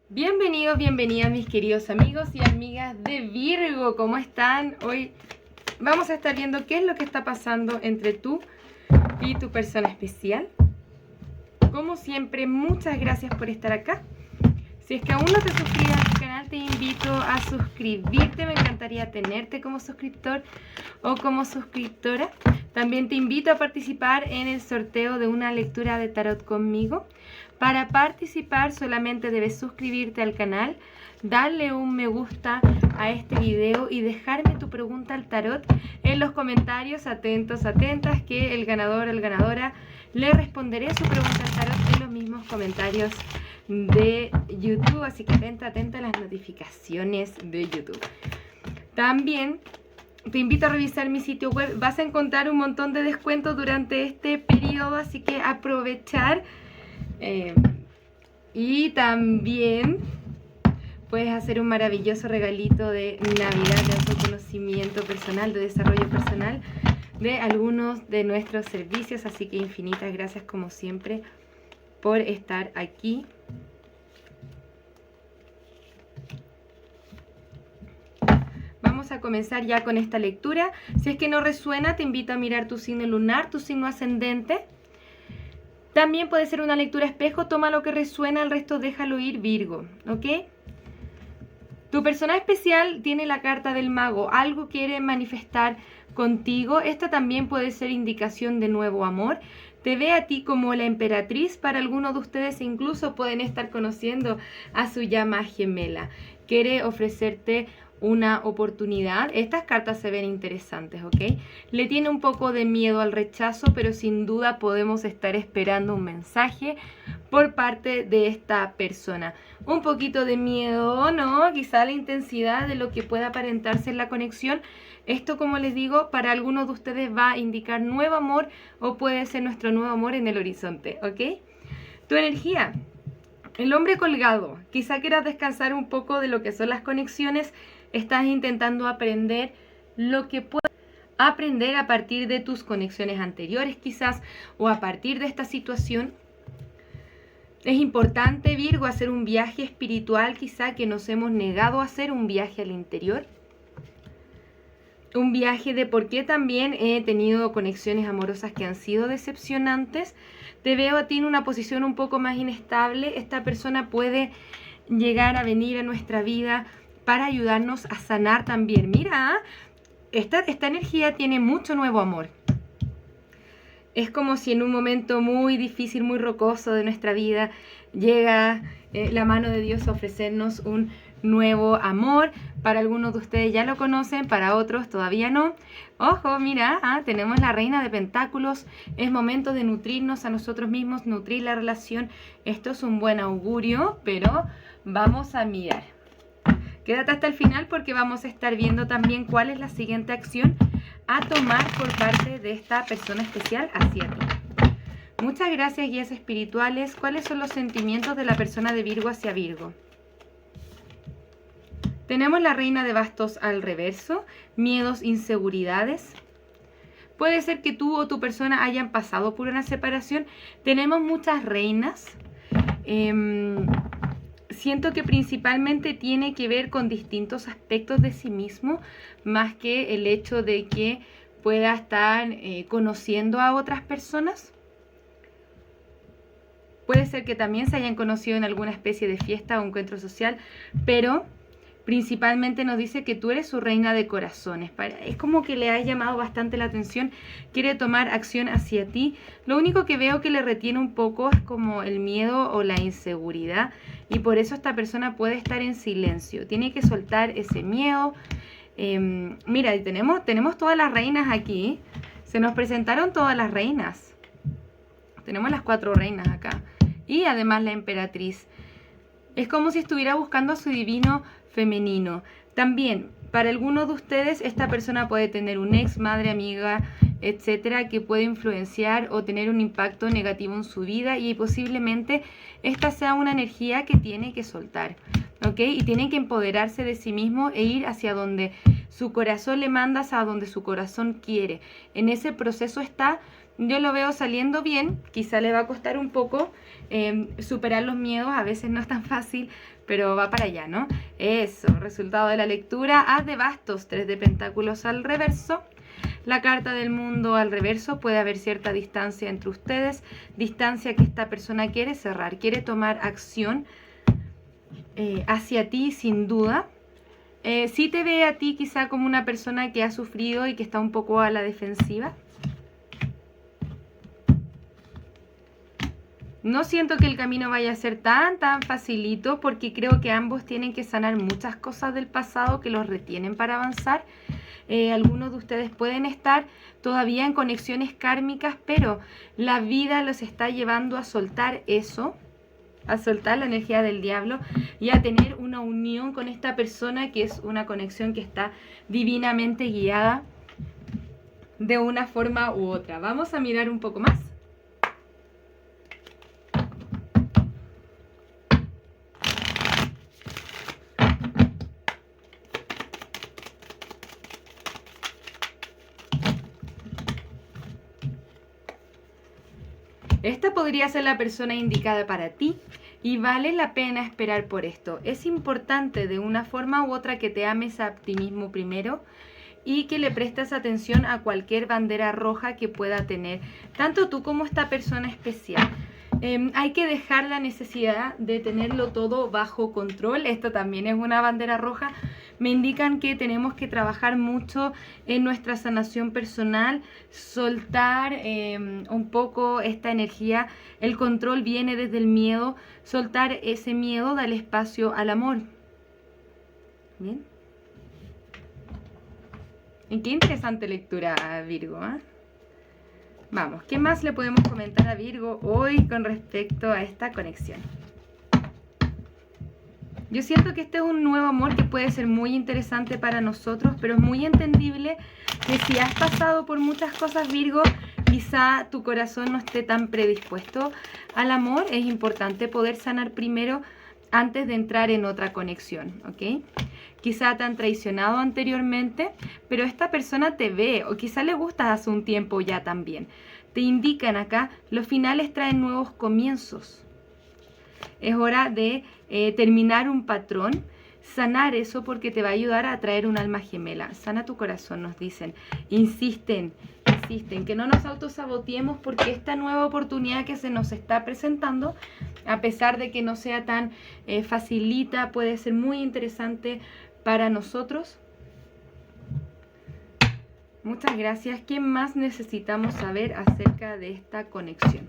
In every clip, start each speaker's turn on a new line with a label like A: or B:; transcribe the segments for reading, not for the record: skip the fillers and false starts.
A: Bienvenidos, bienvenidas mis queridos amigos y amigas de Virgo. ¿Cómo están? Hoy vamos a estar viendo qué es lo que está pasando entre tú y tu persona especial. Como siempre, muchas gracias por estar acá. Si es que aún no te suscribes al canal, te invito a suscribirte. Me encantaría tenerte como suscriptor o como suscriptora. También te invito a participar en el sorteo de una lectura de tarot conmigo. Para participar solamente debes suscribirte al canal, darle un me gusta a este video y dejarme tu pregunta al tarot en los comentarios. Atentos, atentas, que el ganador o la ganadora le responderé su pregunta al tarot en los mismos comentarios de YouTube. Así que atenta, atenta a las notificaciones de YouTube. También te invito a revisar mi sitio web. Vas a encontrar un montón de descuentos durante este periodo, así que aprovechar. Y también puedes hacer un maravilloso regalito de Navidad, de autoconocimiento personal, de desarrollo personal, de algunos de nuestros servicios. Así que infinitas gracias como siempre por estar aquí. Vamos a comenzar ya con esta lectura. Si es que no resuena, te invito a mirar tu signo lunar, tu signo ascendente. También puede ser una lectura espejo. Toma lo que resuena, el resto déjalo ir, Virgo, ¿ok? Tu persona especial tiene la carta del mago. Algo quiere manifestar contigo. Esta también puede ser indicación de nuevo amor. Te ve a ti como la emperatriz. Para algunos de ustedes incluso pueden estar conociendo a su llama gemela. Quiere ofrecerte una oportunidad. Estas cartas se ven interesantes, ¿ok? Le tiene un poco de miedo al rechazo, pero sin duda podemos estar esperando un mensaje por parte de esta persona. Un poquito de miedo, ¿no? Quizá la intensidad de lo que pueda aparentarse en la conexión. Esto, como les digo, para algunos de ustedes va a indicar nuevo amor o puede ser nuestro nuevo amor en el horizonte, ¿ok? Tu energía. El hombre colgado. Quizá quieras descansar un poco de lo que son las conexiones. Estás intentando aprender lo que puedas aprender a partir de tus conexiones anteriores quizás, o a partir de esta situación. Es importante, Virgo, hacer un viaje espiritual quizá que nos hemos negado a hacer, un viaje al interior. Un viaje de por qué también he tenido conexiones amorosas que han sido decepcionantes. Te veo a ti en una posición un poco más inestable. Esta persona puede llegar a venir a nuestra vida para ayudarnos a sanar también. Mira, esta energía tiene mucho nuevo amor. Es como si en un momento muy difícil, muy rocoso de nuestra vida, llega la mano de Dios a ofrecernos un nuevo amor. Para algunos de ustedes ya lo conocen, para otros todavía no. Ojo, mira, tenemos la reina de pentáculos. Es momento de nutrirnos a nosotros mismos, nutrir la relación. Esto es un buen augurio, pero vamos a mirar. Quédate hasta el final porque vamos a estar viendo también cuál es la siguiente acción a tomar por parte de esta persona especial hacia ti. Muchas gracias, guías espirituales. ¿Cuáles son los sentimientos de la persona de Virgo hacia Virgo? Tenemos la reina de bastos al reverso, miedos, inseguridades. Puede ser que tú o tu persona hayan pasado por una separación. Tenemos muchas reinas. Siento que principalmente tiene que ver con distintos aspectos de sí mismo, más que el hecho de que pueda estar conociendo a otras personas. Puede ser que también se hayan conocido en alguna especie de fiesta o encuentro social, pero principalmente nos dice que tú eres su reina de corazones. Es como que le ha llamado bastante la atención, quiere tomar acción hacia ti. Lo único que veo que le retiene un poco es como el miedo o la inseguridad, y por eso esta persona puede estar en silencio. Tiene que soltar ese miedo. Mira, tenemos todas las reinas aquí. Se nos presentaron todas las reinas. Tenemos las 4 reinas acá. Y además la emperatriz. Es como si estuviera buscando a su divino femenino. También, para algunos de ustedes, esta persona puede tener un ex, madre, amiga, etcétera, que puede influenciar o tener un impacto negativo en su vida, y posiblemente esta sea una energía que tiene que soltar, ¿ok? Y tiene que empoderarse de sí mismo e ir hacia donde Su corazón le mandas a donde su corazón quiere. En ese proceso está, yo lo veo saliendo bien, quizá le va a costar un poco superar los miedos, a veces no es tan fácil, pero va para allá, ¿no? Eso, resultado de la lectura, As de bastos, 3 de pentáculos al reverso. La carta del mundo al reverso, puede haber cierta distancia entre ustedes, distancia que esta persona quiere cerrar, quiere tomar acción hacia ti sin duda. Sí te ve a ti quizá como una persona que ha sufrido y que está un poco a la defensiva. No siento que el camino vaya a ser tan facilito, porque creo que ambos tienen que sanar muchas cosas del pasado que los retienen para avanzar. Algunos de ustedes pueden estar todavía en conexiones kármicas, pero la vida los está llevando a soltar eso, a soltar la energía del diablo y a tener una unión con esta persona, que es una conexión que está divinamente guiada de una forma u otra. Vamos a mirar un poco más. Esta podría ser la persona indicada para ti y vale la pena esperar por esto. Es importante de una forma u otra que te ames a ti mismo primero y que le prestes atención a cualquier bandera roja que pueda tener, tanto tú como esta persona especial. Hay que dejar la necesidad de tenerlo todo bajo control. Esto también es una bandera roja. Me indican que tenemos que trabajar mucho en nuestra sanación personal, soltar un poco esta energía. El control viene desde el miedo. Soltar ese miedo da el espacio al amor. Bien. Y qué interesante lectura, Virgo, ¿eh? Vamos, ¿qué más le podemos comentar a Virgo hoy con respecto a esta conexión? Yo siento que este es un nuevo amor que puede ser muy interesante para nosotros, pero es muy entendible que si has pasado por muchas cosas, Virgo, quizá tu corazón no esté tan predispuesto al amor. Es importante poder sanar primero antes de entrar en otra conexión, ¿ok? Quizá te han traicionado anteriormente, pero esta persona te ve, o quizá le gustas hace un tiempo ya también. Te indican acá, los finales traen nuevos comienzos. Es hora de terminar un patrón, sanar eso, porque te va a ayudar a atraer un alma gemela. Sana tu corazón, nos dicen. Insisten, que no nos autosaboteemos, porque esta nueva oportunidad que se nos está presentando, a pesar de que no sea tan facilita, puede ser muy interesante para nosotros. Muchas gracias. ¿Qué más necesitamos saber acerca de esta conexión?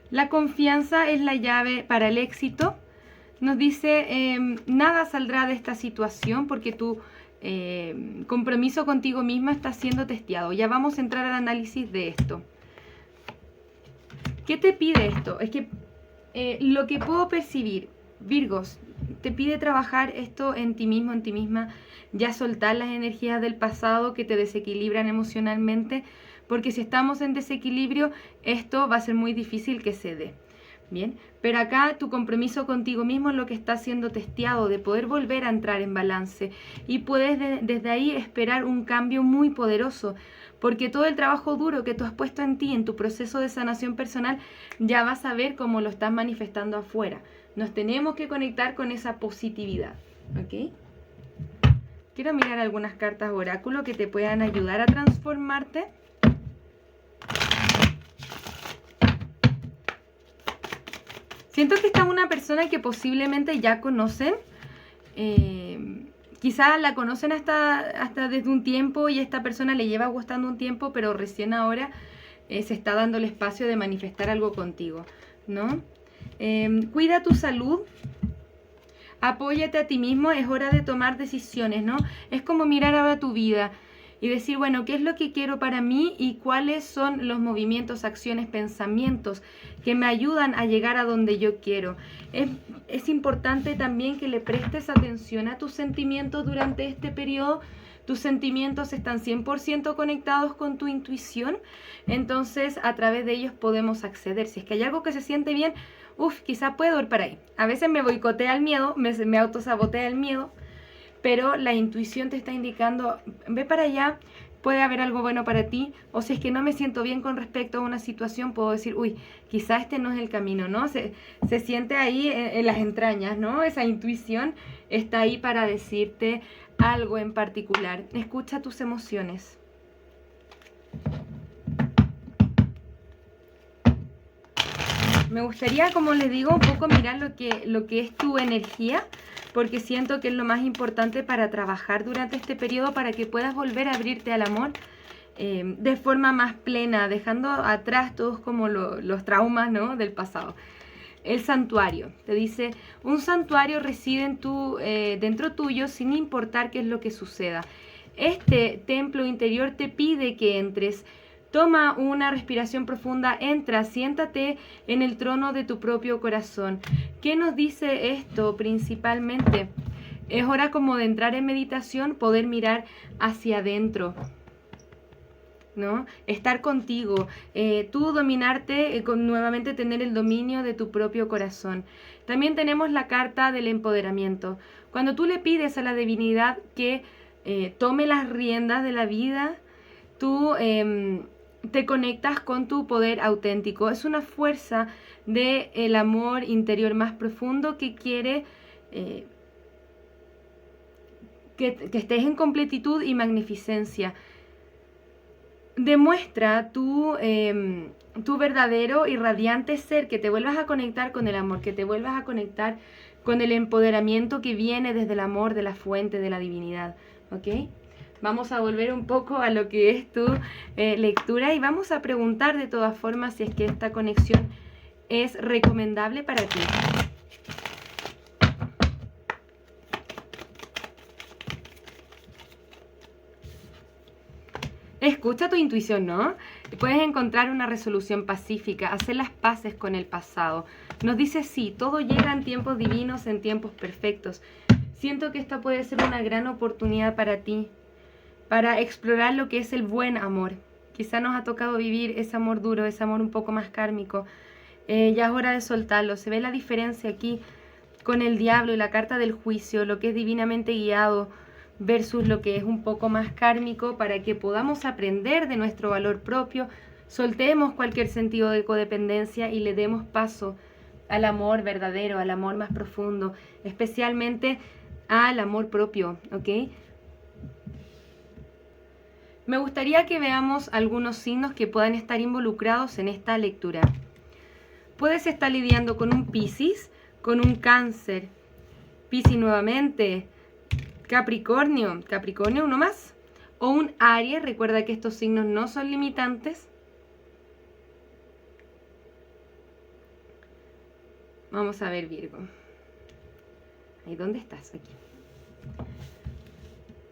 A: La confianza es la llave para el éxito. Nos dice, nada saldrá de esta situación porque tu compromiso contigo misma está siendo testeado. Ya vamos a entrar al análisis de esto. ¿Qué te pide esto? Es que lo que puedo percibir, Virgos, te pide trabajar esto en ti mismo, en ti misma, ya soltar las energías del pasado que te desequilibran emocionalmente, porque si estamos en desequilibrio, esto va a ser muy difícil que se dé. Bien, pero acá tu compromiso contigo mismo es lo que está siendo testeado, de poder volver a entrar en balance, y puedes desde ahí esperar un cambio muy poderoso, porque todo el trabajo duro que tú has puesto en ti, en tu proceso de sanación personal, ya vas a ver cómo lo estás manifestando afuera. Nos tenemos que conectar con esa positividad, ¿ok? Quiero mirar algunas cartas oráculo que te puedan ayudar a transformarte. Siento que esta es una persona que posiblemente ya conocen. Quizás la conocen hasta desde un tiempo y esta persona le lleva gustando un tiempo, pero recién ahora se está dando el espacio de manifestar algo contigo, ¿no? Cuida tu salud, apóyate a ti mismo, es hora de tomar decisiones, ¿no? Es como mirar ahora tu vida y decir, bueno, ¿qué es lo que quiero para mí y cuáles son los movimientos, acciones, pensamientos que me ayudan a llegar a donde yo quiero? Es importante también que le prestes atención a tus sentimientos durante este periodo, tus sentimientos están 100% conectados con tu intuición, entonces a través de ellos podemos acceder. Si es que hay algo que se siente bien, quizá puedo ir para ahí. A veces me boicotea el miedo, me autosabotea el miedo, pero la intuición te está indicando, ve para allá, puede haber algo bueno para ti. O si es que no me siento bien con respecto a una situación, puedo decir, quizá este no es el camino, ¿no? Se siente ahí en las entrañas, ¿no? Esa intuición está ahí para decirte algo en particular. Escucha tus emociones. Me gustaría, como les digo, un poco mirar lo que es tu energía, porque siento que es lo más importante para trabajar durante este periodo, para que puedas volver a abrirte al amor de forma más plena, dejando atrás todos como los traumas, ¿no?, del pasado. El santuario, te dice, un santuario reside dentro tuyo sin importar qué es lo que suceda. Este templo interior te pide que entres. Toma una respiración profunda, entra, siéntate en el trono de tu propio corazón. ¿Qué nos dice esto principalmente? Es hora como de entrar en meditación, poder mirar hacia adentro, ¿no? Estar contigo, tú dominarte, nuevamente tener el dominio de tu propio corazón. También tenemos la carta del empoderamiento. Cuando tú le pides a la divinidad que tome las riendas de la vida, tú te conectas con tu poder auténtico. Es una fuerza del amor interior más profundo que quiere que estés en completitud y magnificencia. Demuestra tu verdadero y radiante ser, que te vuelvas a conectar con el amor, que te vuelvas a conectar con el empoderamiento que viene desde el amor de la fuente de la divinidad, ¿ok? Vamos a volver un poco a lo que es tu lectura y vamos a preguntar de todas formas si es que esta conexión es recomendable para ti. Escucha tu intuición, ¿no? Puedes encontrar una resolución pacífica, hacer las paces con el pasado. Nos dice sí, todo llega en tiempos divinos, en tiempos perfectos. Siento que esta puede ser una gran oportunidad para ti, para explorar lo que es el buen amor. Quizá nos ha tocado vivir ese amor duro, ese amor un poco más kármico. Ya es hora de soltarlo. Se ve la diferencia aquí con el diablo y la carta del juicio, lo que es divinamente guiado versus lo que es un poco más kármico, para que podamos aprender de nuestro valor propio, soltemos cualquier sentido de codependencia y le demos paso al amor verdadero, al amor más profundo, especialmente al amor propio, ¿ok? Me gustaría que veamos algunos signos que puedan estar involucrados en esta lectura. Puedes estar lidiando con un Piscis, con un Cáncer, Piscis nuevamente, Capricornio, uno más, o un Aries. Recuerda que estos signos no son limitantes. Vamos a ver Virgo. ¿Ahí dónde estás? Aquí.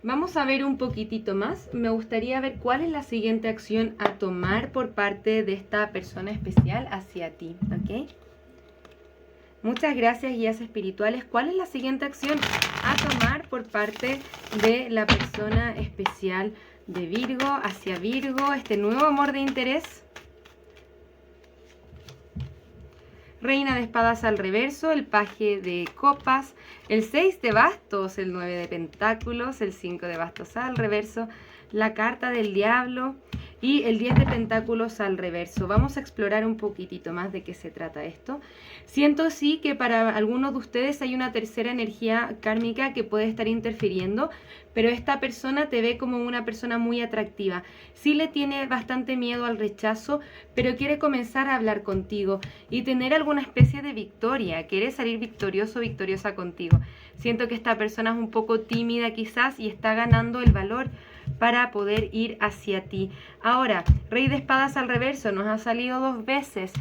A: Vamos a ver un poquitito más. Me gustaría ver cuál es la siguiente acción a tomar por parte de esta persona especial hacia ti, ¿ok? Muchas gracias, guías espirituales. ¿Cuál es la siguiente acción a tomar por parte de la persona especial de Virgo hacia Virgo? Este nuevo amor de interés. Reina de espadas al reverso, el paje de copas, el 6 de bastos, el 9 de pentáculos, el 5 de bastos al reverso, la carta del diablo y el 10 de pentáculos al reverso. Vamos a explorar un poquitito más de qué se trata esto. Siento sí que para algunos de ustedes hay una tercera energía kármica que puede estar interfiriendo, pero esta persona te ve como una persona muy atractiva. Sí le tiene bastante miedo al rechazo, pero quiere comenzar a hablar contigo y tener alguna especie de victoria. Quiere salir victorioso, victoriosa contigo. Siento que esta persona es un poco tímida quizás y está ganando el valor para poder ir hacia ti. Ahora, Rey de espadas al reverso nos ha salido 2 veces.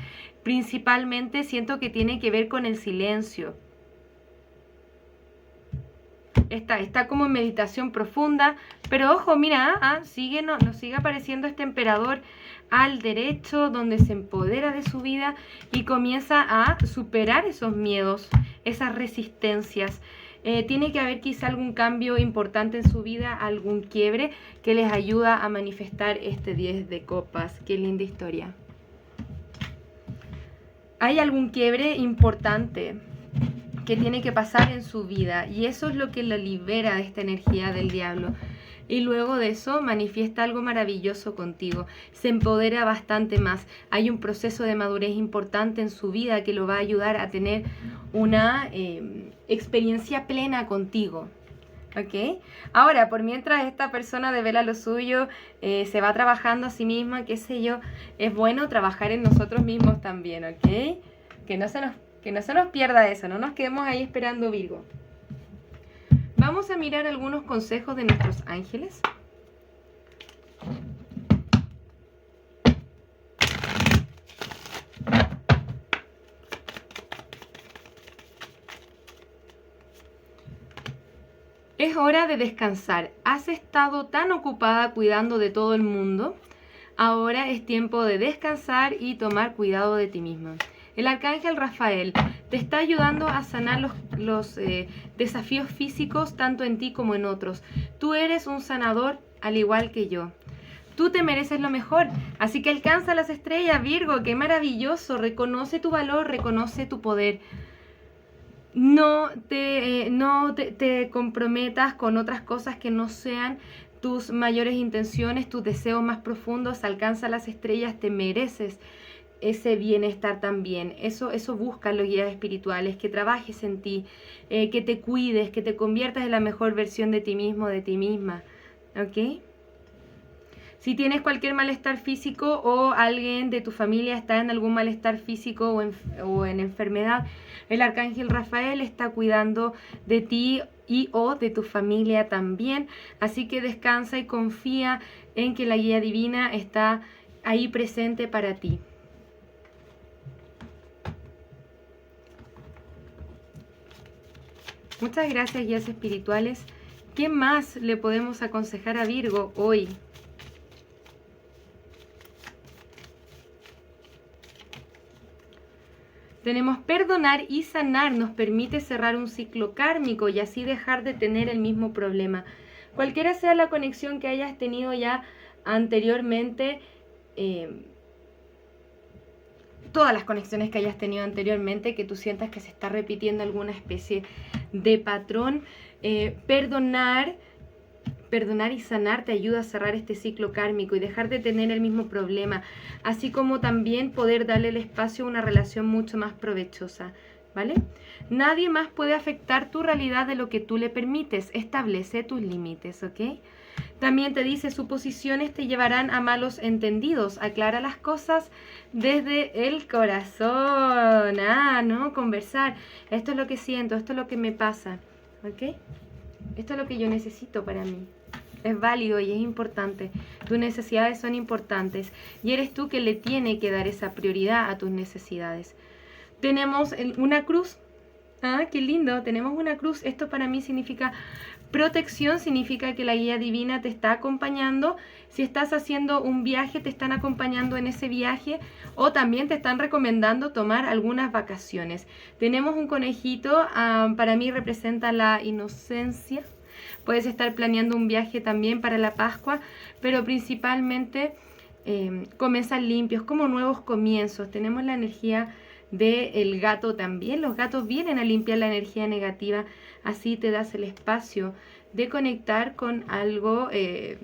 A: Principalmente siento que tiene que ver con el silencio. Está como en meditación profunda, pero ojo, mira, nos sigue apareciendo este emperador al derecho, donde se empodera de su vida y comienza a superar esos miedos, esas resistencias. Tiene que haber quizá algún cambio importante en su vida, algún quiebre que les ayuda a manifestar este 10 de copas. Qué linda historia. Hay algún quiebre importante que tiene que pasar en su vida y eso es lo que lo libera de esta energía del diablo. Y luego de eso manifiesta algo maravilloso contigo, se empodera bastante más. Hay un proceso de madurez importante en su vida que lo va a ayudar a tener una experiencia plena contigo. ¿Ok? Ahora, por mientras esta persona devela lo suyo, se va trabajando a sí misma, qué sé yo, es bueno trabajar en nosotros mismos también, ¿ok? Que no se nos pierda eso, no nos quedemos ahí esperando Virgo. Vamos a mirar algunos consejos de nuestros ángeles. Es hora de descansar. Has estado tan ocupada cuidando de todo el mundo. Ahora es tiempo de descansar y tomar cuidado de ti misma. El arcángel Rafael te está ayudando a sanar los desafíos físicos tanto en ti como en otros. Tú eres un sanador al igual que yo. Tú te mereces lo mejor, así que alcanza las estrellas, Virgo. ¡Qué maravilloso! Reconoce tu valor, reconoce tu poder. No te comprometas con otras cosas que no sean tus mayores intenciones, tus deseos más profundos. Alcanza las estrellas, te mereces ese bienestar también. Eso buscan los guías espirituales, que trabajes en ti, que te cuides, que te conviertas en la mejor versión de ti mismo, de ti misma. ¿Ok? Si tienes cualquier malestar físico o alguien de tu familia está en algún malestar físico o en enfermedad, el arcángel Rafael está cuidando de ti y o de tu familia también. Así que descansa y confía en que la guía divina está ahí presente para ti. Muchas gracias, guías espirituales. ¿Qué más le podemos aconsejar a Virgo hoy? Tenemos perdonar y sanar, nos permite cerrar un ciclo kármico y así dejar de tener el mismo problema. Cualquiera sea la conexión que hayas tenido ya anteriormente, todas las conexiones que hayas tenido anteriormente, que tú sientas que se está repitiendo alguna especie de patrón, perdonar y sanar te ayuda a cerrar este ciclo kármico y dejar de tener el mismo problema, así como también poder darle el espacio a una relación mucho más provechosa, ¿vale? Nadie más puede afectar tu realidad de lo que tú le permites. Establece tus límites, ¿ok? También te dice, suposiciones te llevarán a malos entendidos. Aclara las cosas desde el corazón. ¿No? Conversar. Esto es lo que siento, esto es lo que me pasa, ¿ok? Esto es lo que yo necesito para mí. Es válido y es importante. Tus necesidades son importantes y eres tú que le tiene que dar esa prioridad a tus necesidades. Tenemos una cruz. Qué lindo. Tenemos una cruz. Esto para mí significa protección, significa que la guía divina te está acompañando. Si estás haciendo un viaje, te están acompañando en ese viaje o también te están recomendando tomar algunas vacaciones. Tenemos un conejito, para mí representa la inocencia. Puedes estar planeando un viaje también para la Pascua, pero principalmente comenzar limpios, como nuevos comienzos. Tenemos la energía del gato también. Los gatos vienen a limpiar la energía negativa, así te das el espacio de conectar con algo,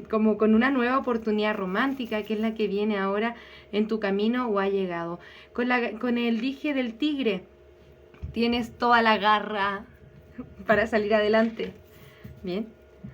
A: como con una nueva oportunidad romántica, que es la que viene ahora en tu camino o ha llegado. Con el dije del tigre, tienes toda la garra para salir adelante. Bien,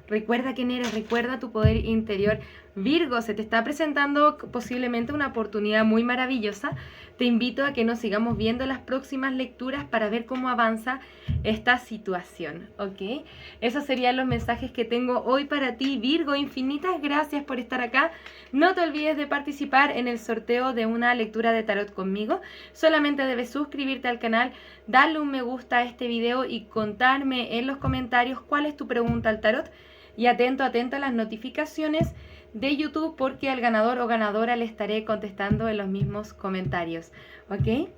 A: recuerda quién eres, recuerda tu poder interior. Virgo, se te está presentando posiblemente una oportunidad muy maravillosa. Te invito a que nos sigamos viendo las próximas lecturas para ver cómo avanza esta situación, ¿ok? Esos serían los mensajes que tengo hoy para ti, Virgo. Infinitas gracias por estar acá. No te olvides de participar en el sorteo de una lectura de tarot conmigo. Solamente debes suscribirte al canal, darle un me gusta a este video y contarme en los comentarios cuál es tu pregunta al tarot. Y atento a las notificaciones de YouTube, porque al ganador o ganadora le estaré contestando en los mismos comentarios, ¿ok?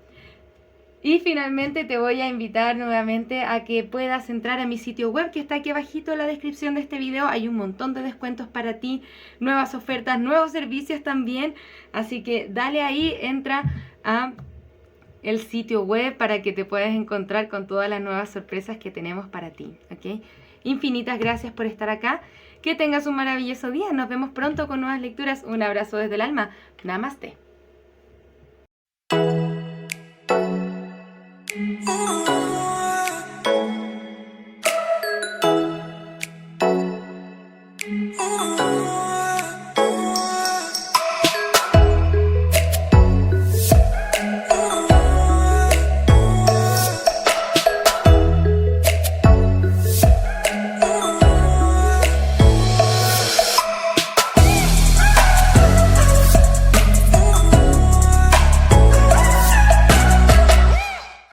A: Y finalmente te voy a invitar nuevamente a que puedas entrar a mi sitio web que está aquí abajito en la descripción de este video. Hay un montón de descuentos para ti, nuevas ofertas, nuevos servicios también. Así que dale ahí, entra a el sitio web para que te puedas encontrar con todas las nuevas sorpresas que tenemos para ti, ¿ok? Infinitas gracias por estar acá. Que tengas un maravilloso día. Nos vemos pronto con nuevas lecturas. Un abrazo desde el alma. Namaste.
B: Oh